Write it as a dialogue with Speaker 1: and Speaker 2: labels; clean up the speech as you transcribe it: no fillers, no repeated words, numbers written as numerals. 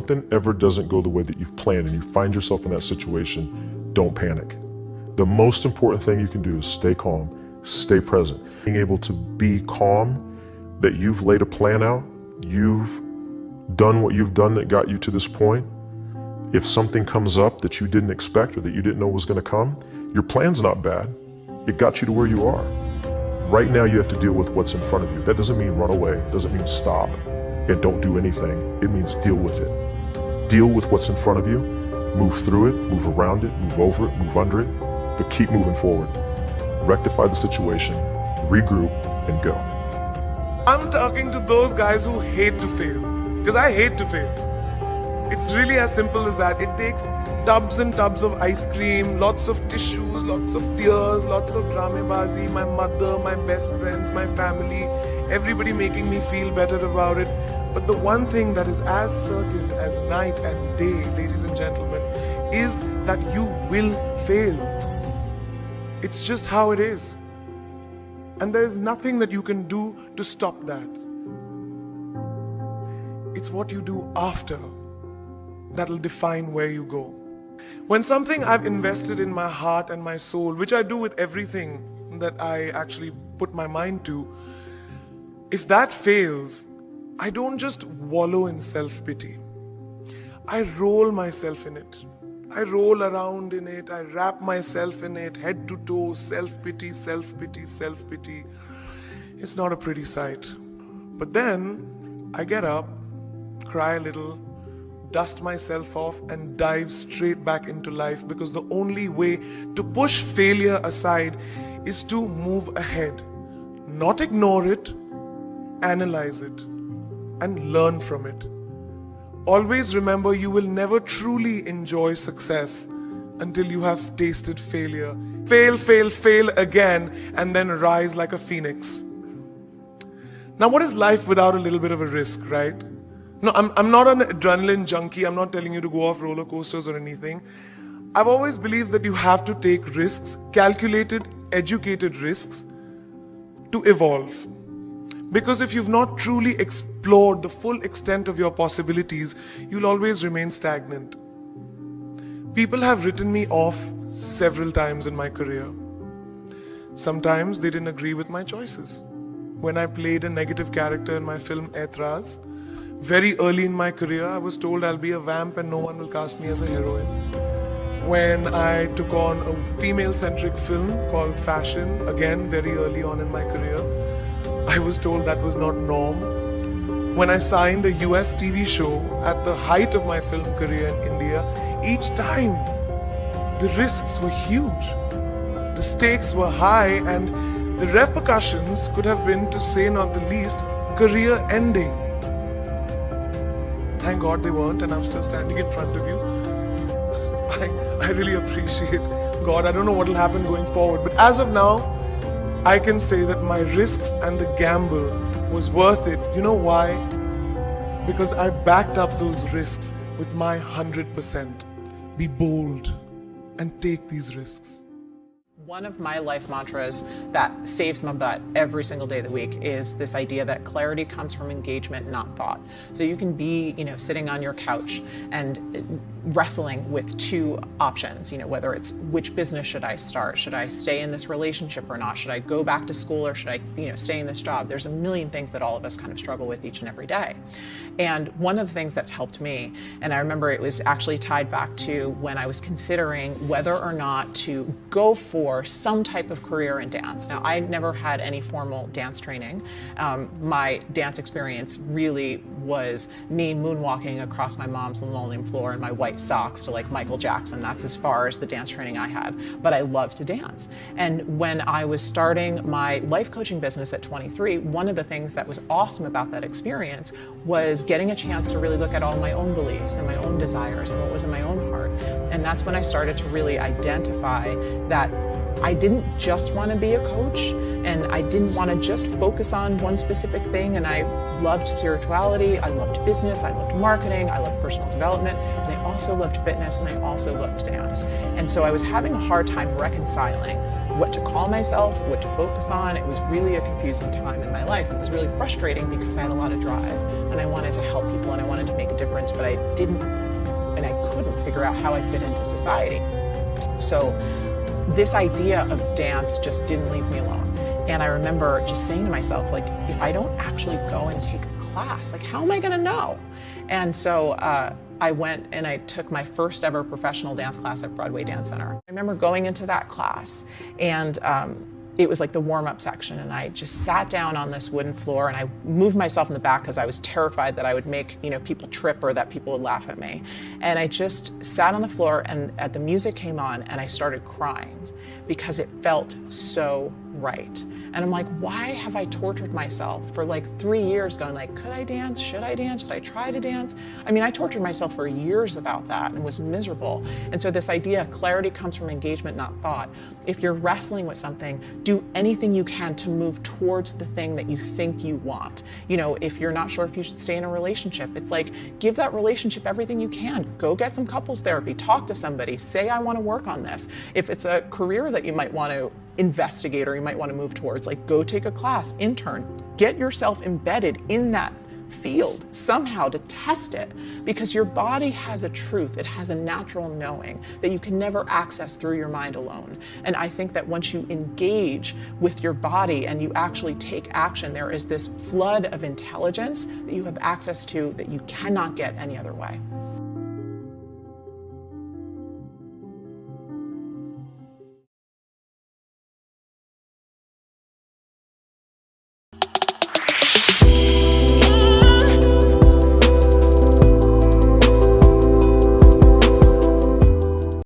Speaker 1: something ever doesn't go the way that you've planned and you find yourself in that situation, don't panic. The most important thing you can do is stay calm, stay present. Being able to be calm, that you've laid a plan out, you've done what you've done that got you to this point. If something comes up that you didn't expect or that you didn't know was going to come, your plan's not bad. It got you to where you are. Right now you have to deal with what's in front of you. That doesn't mean run away. It doesn't mean stop and don't do anything. It means deal with it. Deal with what's in front of you, move through it, move around it, move over it, move under it, but keep moving forward. Rectify the situation, regroup, and go.
Speaker 2: I'm talking to those guys who hate to fail, because I hate to fail. It's really as simple as that. It takes tubs and tubs of ice cream, lots of tissues, lots of tears, lots of dramabazi, my mother, my best friends, my family, everybody making me feel better about it. But the one thing that is as certain as night and day, ladies and gentlemen, is that you will fail. It's just how it is. And there is nothing that you can do to stop that. It's what you do after that'll define where you go. When something I've invested in my heart and my soul, which I do with everything that I actually put my mind to, if that fails, I don't just wallow in self-pity. I roll myself in it. I roll around in it. I wrap myself in it, head to toe, self-pity, self-pity, self-pity. It's not a pretty sight. But then I get up, cry a little, dust myself off and dive straight back into life, because the only way to push failure aside is to move ahead. Not ignore it, analyze it, and learn from it. Always remember, you will never truly enjoy success until you have tasted failure. Fail, fail, fail again, and then rise like a phoenix. Now, what is life without a little bit of a risk, right? No, I'm not an adrenaline junkie. I'm not telling you to go off roller coasters or anything. I've always believed that you have to take risks, calculated, educated risks, to evolve. Because if you've not truly explored the full extent of your possibilities, you'll always remain stagnant. People have written me off several times in my career. Sometimes they didn't agree with my choices. When I played a negative character in my film Aitraz, very early in my career, I was told I'll be a vamp and no one will cast me as a heroine. When I took on a female-centric film called Fashion, again very early on in my career, I was told that was not norm. When I signed a US TV show at the height of my film career in India, each time the risks were huge. The stakes were high and the repercussions could have been, to say not the least, career-ending. Thank God they weren't, and I'm still standing in front of you. I really appreciate God. I don't know what will happen going forward, but as of now, I can say that my risks and the gamble was worth it. You know why? Because I backed up those risks with my 100%. Be bold and take these risks.
Speaker 3: One of my life mantras that saves my butt every single day of the week is this idea that clarity comes from engagement, not thought. So you can be, sitting on your couch and wrestling with two options, whether it's which business should I start? Should I stay in this relationship or not? Should I go back to school or should I, stay in this job? There's a million things that all of us kind of struggle with each and every day. And one of the things that's helped me, and I remember it was actually tied back to when I was considering whether or not to go for some type of career in dance. Now, I never had any formal dance training. My dance experience really was me moonwalking across my mom's linoleum floor in my white socks to like Michael Jackson. That's as far as the dance training I had, but I love to dance. And when I was starting my life coaching business at 23, one of the things that was awesome about that experience was getting a chance to really look at all my own beliefs and my own desires and what was in my own heart. And that's when I started to really identify that I didn't just want to be a coach, and I didn't want to just focus on one specific thing. And I loved spirituality, I loved business, I loved marketing, I loved personal development, and I also loved fitness, and I also loved dance. And so I was having a hard time reconciling what to call myself, what to focus on. It was really a confusing time in my life. It was really frustrating because I had a lot of drive and I wanted to help people and I wanted to make a difference, but I didn't and I couldn't figure out how I fit into society. So this idea of dance just didn't leave me alone. And I remember just saying to myself, like, if I don't actually go and take a class, like, how am I going to know? And so I went and I took my first ever professional dance class at Broadway Dance Center. I remember going into that class and it was like the warm-up section, and I just sat down on this wooden floor and I moved myself in the back because I was terrified that I would make, people trip or that people would laugh at me. And I just sat on the floor and the music came on and I started crying because it felt so right. And I'm like, why have I tortured myself for like 3 years going like, could I dance? Should I dance? Should I try to dance? I mean, I tortured myself for years about that and was miserable. And so this idea, clarity comes from engagement, not thought. If you're wrestling with something, do anything you can to move towards the thing that you think you want. If you're not sure if you should stay in a relationship, it's like, give that relationship everything you can. Go get some couples therapy, talk to somebody, say, I want to work on this. If it's a career that you might want to investigate or you might want to move towards, like, go take a class, intern, get yourself embedded in that field somehow to test it, because your body has a truth, it has a natural knowing that you can never access through your mind alone. And I think that once you engage with your body and you actually take action, there is this flood of intelligence that you have access to that you cannot get any other way.